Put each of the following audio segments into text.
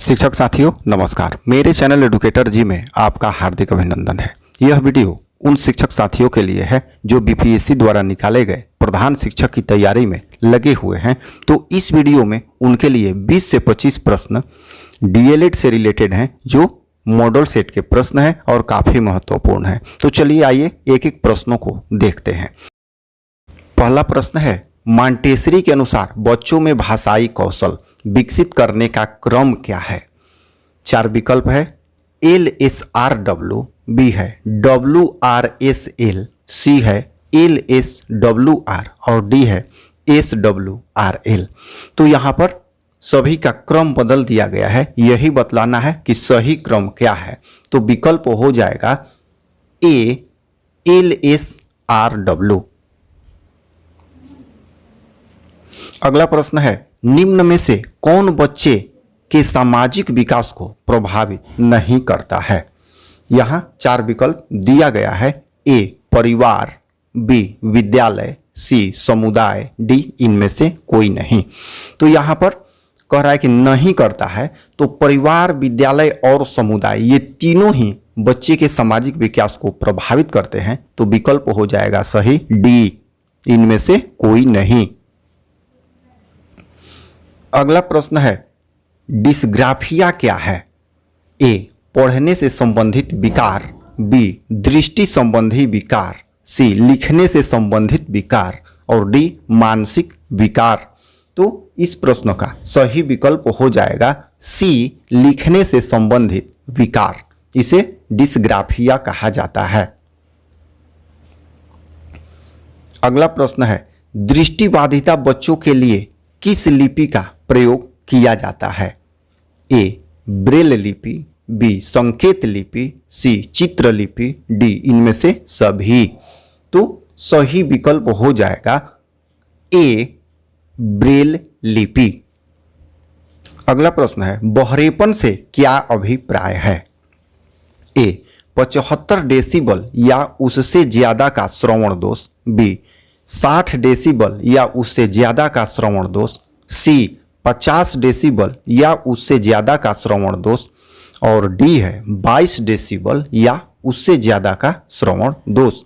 शिक्षक साथियों नमस्कार। मेरे चैनल एडुकेटर जी में आपका हार्दिक अभिनंदन है। यह वीडियो उन शिक्षक साथियों के लिए है जो बीपीएससी द्वारा निकाले गए प्रधान शिक्षक की तैयारी में लगे हुए हैं। तो इस वीडियो में उनके लिए 20 से 25 प्रश्न डीएलएड से रिलेटेड हैं जो मॉडल सेट के प्रश्न हैं और काफ़ी महत्वपूर्ण हैं। तो चलिए आइए एक एक प्रश्नों को देखते हैं। पहला प्रश्न है, मॉन्टेसरी के अनुसार बच्चों में भाषाई कौशल विकसित करने का क्रम क्या है? 4 विकल्प है। LSRW, बी है WRSL, सी है LSWR और डी है SWRL। तो यहाँ पर सभी का क्रम बदल दिया गया है, यही बतलाना है कि सही क्रम क्या है। तो विकल्प हो जाएगा A LSRW। अगला प्रश्न है, निम्न में से कौन बच्चे के सामाजिक विकास को प्रभावित नहीं करता है? यहाँ 4 विकल्प दिया गया है। A परिवार, B विद्यालय, C समुदाय, D इनमें से कोई नहीं। तो यहाँ पर कह रहा है कि नहीं करता है, तो परिवार, विद्यालय और समुदाय ये तीनों ही बच्चे के सामाजिक विकास को प्रभावित करते हैं। तो विकल्प हो जाएगा सही D, इनमें से कोई नहीं। अगला प्रश्न है, डिस्ग्राफिया क्या है? A पढ़ने से संबंधित विकार, B दृष्टि संबंधी विकार, C लिखने से संबंधित विकार और D मानसिक विकार। तो इस प्रश्न का सही विकल्प हो जाएगा C लिखने से संबंधित विकार, इसे डिस्ग्राफिया कहा जाता है। अगला प्रश्न है, दृष्टिबाधिता बच्चों के लिए किस लिपि का प्रयोग किया जाता है? A ब्रेल लिपि, B संकेत लिपि, C चित्र लिपि, D इनमें से सभी। तो सही विकल्प हो जाएगा A ब्रेल लिपि। अगला प्रश्न है, बहरेपन से क्या अभिप्राय है? A 75 डेसिबल या उससे ज्यादा का श्रवण दोष, B 60 डेसिबल या उससे ज्यादा का श्रवण दोष, C 50 डेसिबल या उससे ज्यादा का श्रवण दोष और D है 22 डेसिबल या उससे ज्यादा का श्रवण दोष।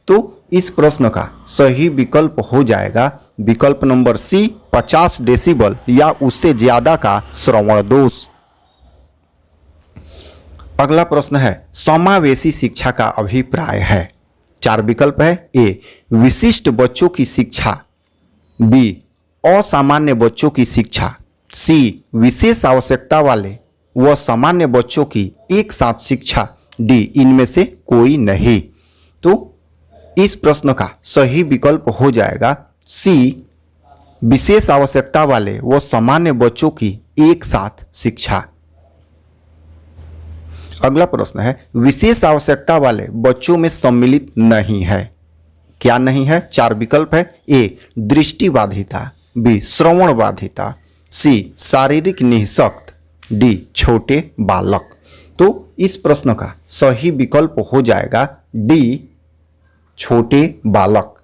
तो इस प्रश्न का सही विकल्प हो जाएगा विकल्प नंबर C 50 डेसिबल या उससे ज्यादा का श्रवण दोष। अगला प्रश्न है, समावेशी शिक्षा का अभिप्राय है। 4 विकल्प है। A विशिष्ट बच्चों की शिक्षा, B असामान्य बच्चों की शिक्षा, C विशेष आवश्यकता वाले व सामान्य बच्चों की एक साथ शिक्षा, D इनमें से कोई नहीं। तो इस प्रश्न का सही विकल्प हो जाएगा C विशेष आवश्यकता वाले व सामान्य बच्चों की एक साथ शिक्षा। अगला प्रश्न है, विशेष आवश्यकता वाले बच्चों में सम्मिलित नहीं है। क्या नहीं है? 4 विकल्प है। A दृष्टिबाधिता, B श्रवण बाधिता, C शारीरिक निःशक्त, D छोटे बालक। तो इस प्रश्न का सही विकल्प हो जाएगा D छोटे बालक।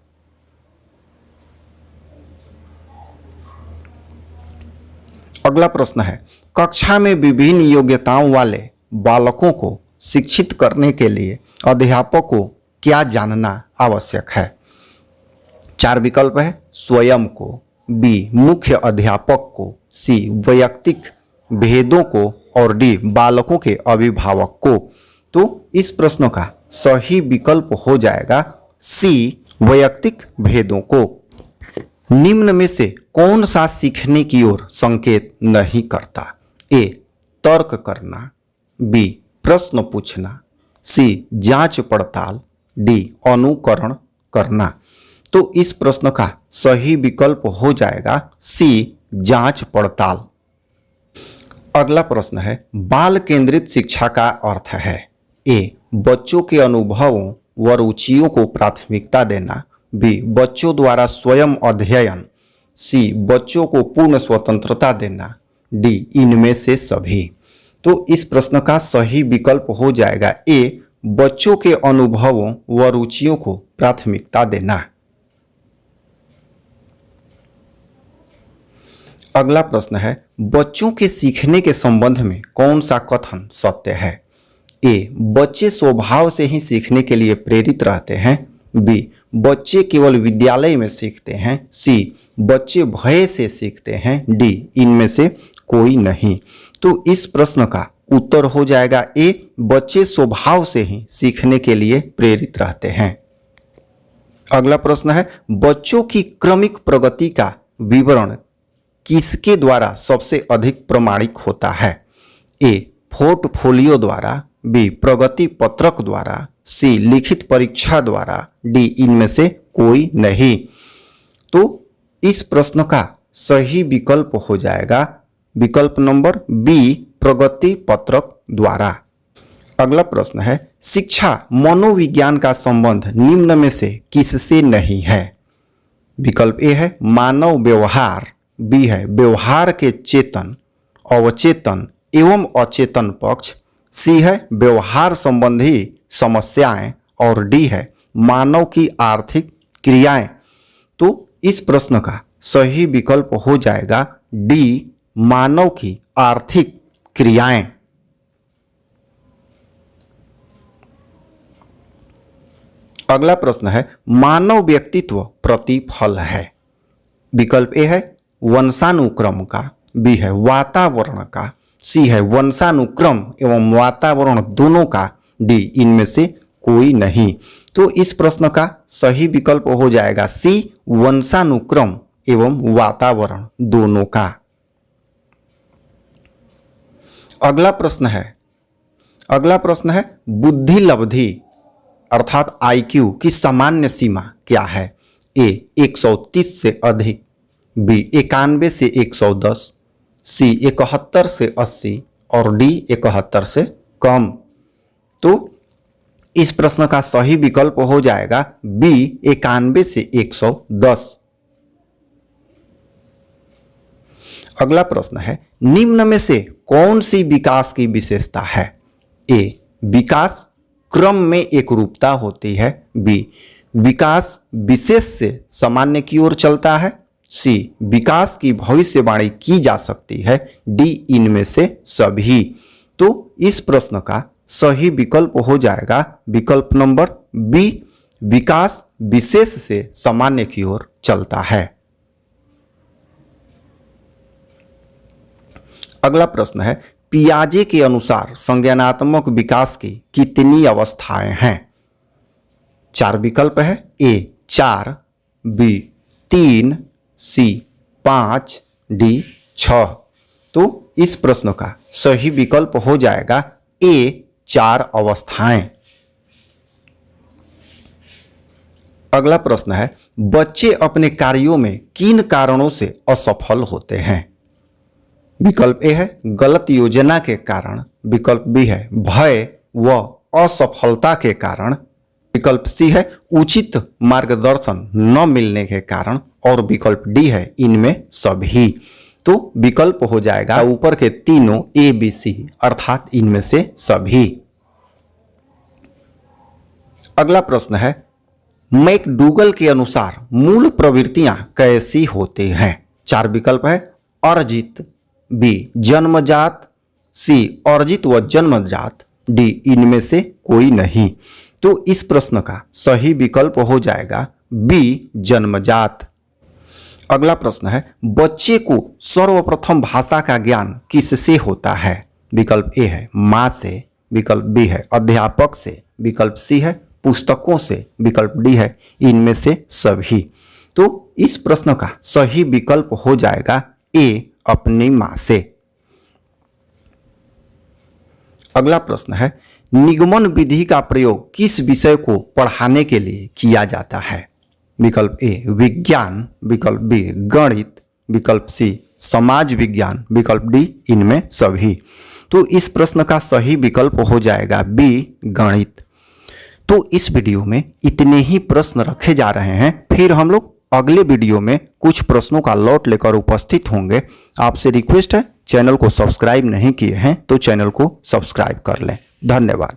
अगला प्रश्न है, कक्षा में विभिन्न योग्यताओं वाले बालकों को शिक्षित करने के लिए अध्यापक को क्या जानना आवश्यक है? 4 विकल्प है। स्वयं को, B मुख्य अध्यापक को, C वैयक्तिक भेदों को और D बालकों के अभिभावक को। तो इस प्रश्न का सही विकल्प हो जाएगा C वैयक्तिक भेदों को। निम्न में से कौन सा सीखने की ओर संकेत नहीं करता? A तर्क करना, B प्रश्न पूछना, C जांच पड़ताल, D अनुकरण करना। तो इस प्रश्न का सही विकल्प हो जाएगा C जांच पड़ताल। अगला प्रश्न है, बाल केंद्रित शिक्षा का अर्थ है। A बच्चों के अनुभवों व रुचियों को प्राथमिकता देना, B बच्चों द्वारा स्वयं अध्ययन, C बच्चों को पूर्ण स्वतंत्रता देना, D इनमें से सभी। तो इस प्रश्न का सही विकल्प हो जाएगा A बच्चों के अनुभवों व रुचियों को प्राथमिकता देना। अगला प्रश्न है, बच्चों के सीखने के संबंध में कौन सा कथन सत्य है? ए, बच्चे स्वभाव से ही सीखने के लिए प्रेरित रहते हैं। बी, बच्चे केवल विद्यालय में सीखते हैं। सी, बच्चे भय से सीखते हैं। डी, इनमें से कोई नहीं। तो इस प्रश्न का उत्तर हो जाएगा ए, बच्चे स्वभाव से ही सीखने के लिए प्रेरित रहते हैं। अगला प्रश्न है, बच्चों की क्रमिक प्रगति का विवरण किसके द्वारा सबसे अधिक प्रमाणिक होता है? ए, पोर्टफोलियो द्वारा। बी, प्रगति पत्रक द्वारा। सी, लिखित परीक्षा द्वारा। डी, इनमें से कोई नहीं। तो इस प्रश्न का सही विकल्प हो जाएगा विकल्प नंबर बी, प्रगति पत्रक द्वारा। अगला प्रश्न है, शिक्षा मनोविज्ञान का संबंध निम्न में से किससे नहीं है? विकल्प ए है मानव व्यवहार। बी है व्यवहार के चेतन, अवचेतन एवं अचेतन पक्ष। सी है व्यवहार संबंधी समस्याएं और डी है मानव की आर्थिक क्रियाएं। तो इस प्रश्न का सही विकल्प हो जाएगा डी, मानव की आर्थिक क्रियाएं। अगला प्रश्न है, मानव व्यक्तित्व प्रतिफल है। विकल्प ए है वंशानुक्रम का। बी है वातावरण का। सी है वंशानुक्रम एवं वातावरण दोनों का। डी, इनमें से कोई नहीं। तो इस प्रश्न का सही विकल्प हो जाएगा सी, वंशानुक्रम एवं वातावरण दोनों का। अगला प्रश्न है बुद्धि लब्धि अर्थात IQ की सामान्य सीमा क्या है? ए, 130 से अधिक। बी, 91 से 110। सी, 71 से 80 और डी, 71 से कम। तो इस प्रश्न का सही विकल्प हो जाएगा बी, 91 से 110। अगला प्रश्न है, निम्न में से कौन सी विकास की विशेषता है? ए, विकास क्रम में एकरूपता होती है। बी, विकास विशेष से सामान्य की ओर चलता है। सी, विकास की भविष्यवाणी की जा सकती है। डी, इनमें से सभी। तो इस प्रश्न का सही विकल्प हो जाएगा विकल्प नंबर बी, विकास विशेष से सामान्य की ओर चलता है। अगला प्रश्न है, पियाजे के अनुसार संज्ञानात्मक विकास की कितनी अवस्थाएं हैं? 4 विकल्प है। ए, 4। बी, 3। सी, 5। डी, 6। तो इस प्रश्न का सही विकल्प हो जाएगा ए, 4 अवस्थाएं। अगला प्रश्न है, बच्चे अपने कार्यों में किन कारणों से असफल होते हैं? विकल्प ए है गलत योजना के कारण। विकल्प बी है भय व असफलता के कारण। विकल्प सी है उचित मार्गदर्शन न मिलने के कारण और विकल्प डी है इनमें सभी। तो विकल्प हो जाएगा ऊपर के तीनों ए, बी, सी अर्थात इनमें से सभी। अगला प्रश्न है, मैकडूगल के अनुसार मूल प्रवृत्तियां कैसी होती हैं? 4 विकल्प है अर्जित। बी, जन्मजात। सी, अर्जित व जन्मजात। डी, इनमें से कोई नहीं। तो इस प्रश्न का सही विकल्प हो जाएगा बी, जन्मजात। अगला प्रश्न है, बच्चे को सर्वप्रथम भाषा का ज्ञान किससे होता है? विकल्प ए है माँ से। विकल्प बी है अध्यापक से। विकल्प सी है पुस्तकों से। विकल्प डी है इनमें से सभी। तो इस प्रश्न का सही विकल्प हो जाएगा ए, अपनी माँ से। अगला प्रश्न है, निगमन विधि का प्रयोग किस विषय को पढ़ाने के लिए किया जाता है? विकल्प ए, विज्ञान। विकल्प बी, गणित। विकल्प सी, समाज विज्ञान। विकल्प डी, इनमें सभी। तो इस प्रश्न का सही विकल्प हो जाएगा बी, गणित। तो इस वीडियो में इतने ही प्रश्न रखे जा रहे हैं। फिर हम लोग अगले वीडियो में कुछ प्रश्नों का लॉट लेकर उपस्थित होंगे। आपसे रिक्वेस्ट है, चैनल को सब्सक्राइब नहीं किए हैं तो चैनल को सब्सक्राइब कर लें। धन्यवाद।